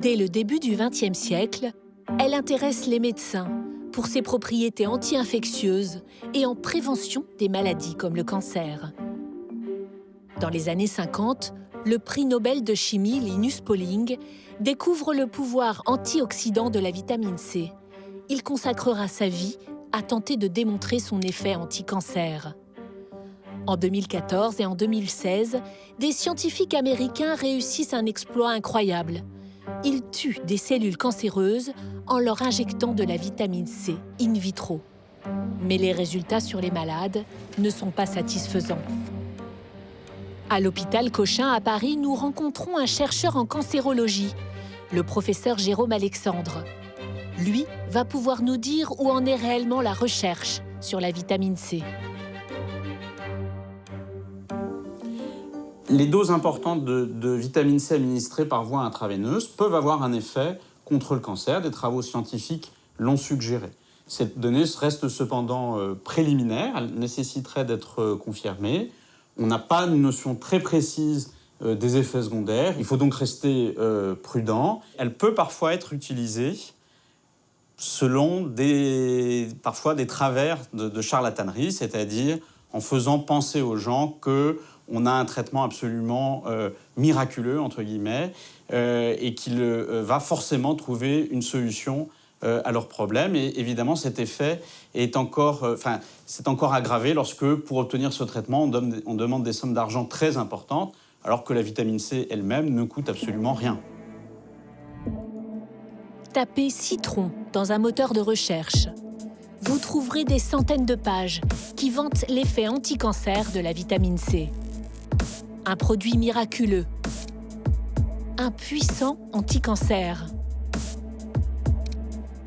Dès le début du XXe siècle, elle intéresse les médecins pour ses propriétés anti-infectieuses et en prévention des maladies comme le cancer. Dans les années 50, le prix Nobel de chimie Linus Pauling découvre le pouvoir antioxydant de la vitamine C. Il consacrera sa vie à tenter de démontrer son effet anti-cancer. En 2014 et en 2016, des scientifiques américains réussissent un exploit incroyable. Ils tuent des cellules cancéreuses en leur injectant de la vitamine C in vitro. Mais les résultats sur les malades ne sont pas satisfaisants. À l'hôpital Cochin à Paris, nous rencontrons un chercheur en cancérologie, le professeur Jérôme Alexandre. Lui va pouvoir nous dire où en est réellement la recherche sur la vitamine C. Les doses importantes de vitamine C administrées par voie intraveineuse peuvent avoir un effet contre le cancer. Des travaux scientifiques l'ont suggéré. Cette donnée reste cependant préliminaire, elle nécessiterait d'être confirmée. On n'a pas une notion très précise des effets secondaires. Il faut donc rester prudent. Elle peut parfois être utilisée selon parfois des travers de charlatanerie, c'est-à-dire en faisant penser aux gens qu'on a un traitement absolument miraculeux, entre guillemets, et qu'il va forcément trouver une solution à leurs problèmes. Et évidemment, cet effet est c'est encore aggravé lorsque, pour obtenir ce traitement, on demande des sommes d'argent très importantes, alors que la vitamine C elle-même ne coûte absolument rien. Tapez citron dans un moteur de recherche. Vous trouverez des centaines de pages qui vantent l'effet anti-cancer de la vitamine C. Un produit miraculeux. Un puissant anti-cancer.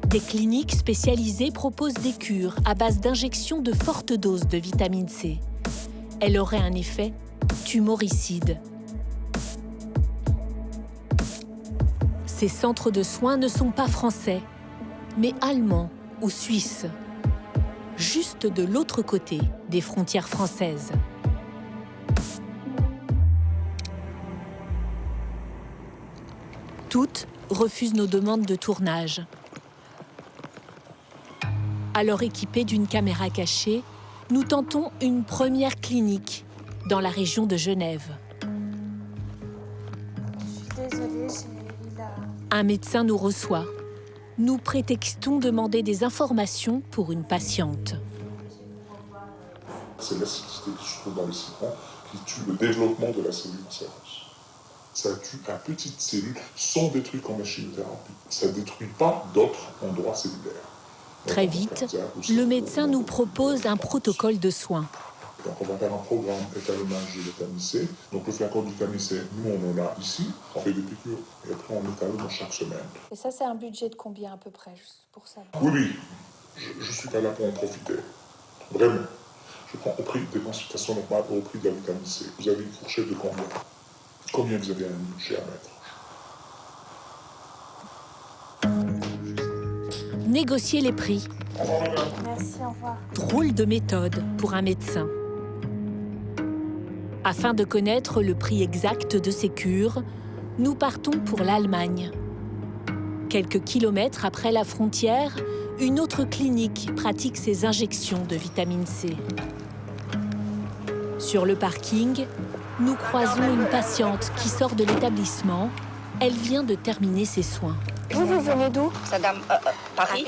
Des cliniques spécialisées proposent des cures à base d'injections de fortes doses de vitamine C. Elle aurait un effet tumoricide. Ces centres de soins ne sont pas français, mais allemands ou suisses, juste de l'autre côté des frontières françaises. Toutes refusent nos demandes de tournage. Alors équipés d'une caméra cachée, nous tentons une première clinique dans la région de Genève. Je suis désolée, Un médecin nous reçoit. Nous prétextons demander des informations pour une patiente. C'est l'acidité qui se trouve dans le citron qui tue le développement de la cellule cancéreuse. Ça tue un petite cellule sans détruire comme la chimiothérapie. Ça ne détruit pas d'autres endroits cellulaires. Très vite, le médecin nous propose un protocole de soins. Donc on va faire un programme étalonnage de vitamine C. Donc le flacon de vitamine C, nous on en a ici, on fait des piqûres et après on étalonne chaque semaine. Et ça, c'est un budget de combien à peu près, juste pour ça? Oui, je suis pas là pour en profiter. Vraiment. Je prends au prix des consultations normales ou au prix de la vitamine C. Vous avez une fourchette de combien? Combien vous avez un budget à mettre? Négocier les prix. Merci, au revoir. Drôle de méthode pour un médecin. Afin de connaître le prix exact de ces cures, nous partons pour l'Allemagne. Quelques kilomètres après la frontière, une autre clinique pratique ces injections de vitamine C. Sur le parking, nous croisons une patiente qui sort de l'établissement. Elle vient de terminer ses soins. Vous venez d'où? Madame, Paris?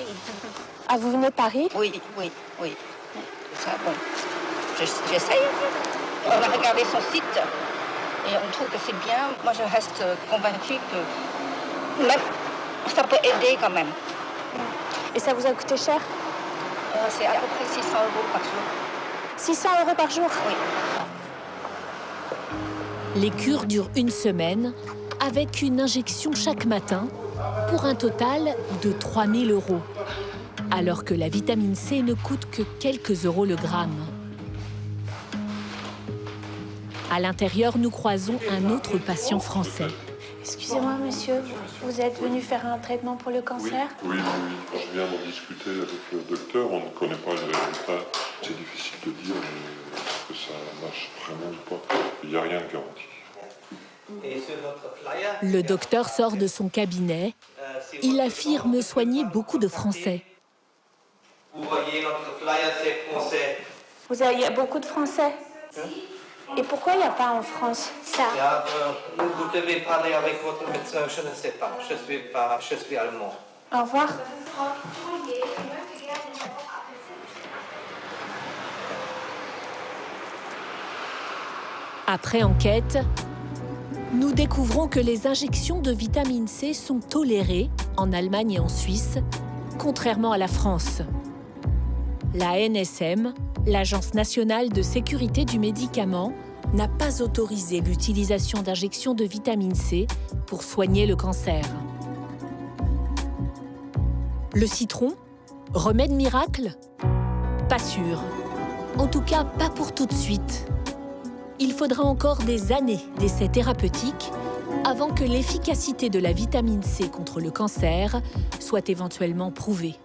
Ah, vous venez de Paris? Oui. Ça, bon, j'essaye. On a regardé son site et on trouve que c'est bien. Moi, je reste convaincue que même ça peut aider quand même. Et ça vous a coûté cher? C'est à peu près 600 € par jour. 600 € par jour? Oui. Les cures durent une semaine, avec une injection chaque matin, pour un total de 3 000 €, alors que la vitamine C ne coûte que quelques euros le gramme. À l'intérieur, nous croisons un autre patient français. Excusez-moi, monsieur, vous êtes venu faire un traitement pour le cancer? Oui. Je viens d'en discuter avec le docteur. On ne connaît pas les résultats. C'est difficile de dire est-ce que ça marche vraiment ou pas. Il n'y a rien de garanti. Le docteur sort de son cabinet. Il affirme soigner beaucoup de Français. Vous voyez, notre flyer, c'est français. Il y a beaucoup de Français. Et pourquoi il n'y a pas en France ça? Vous devez parler avec votre médecin, je ne sais pas. Je suis allemand. Au revoir. Après enquête, nous découvrons que les injections de vitamine C sont tolérées en Allemagne et en Suisse, contrairement à la France. La ANSM, l'Agence nationale de sécurité du médicament, n'a pas autorisé l'utilisation d'injections de vitamine C pour soigner le cancer. Le citron? Remède miracle? Pas sûr. En tout cas, pas pour tout de suite. Il faudra encore des années d'essais thérapeutiques avant que l'efficacité de la vitamine C contre le cancer soit éventuellement prouvée.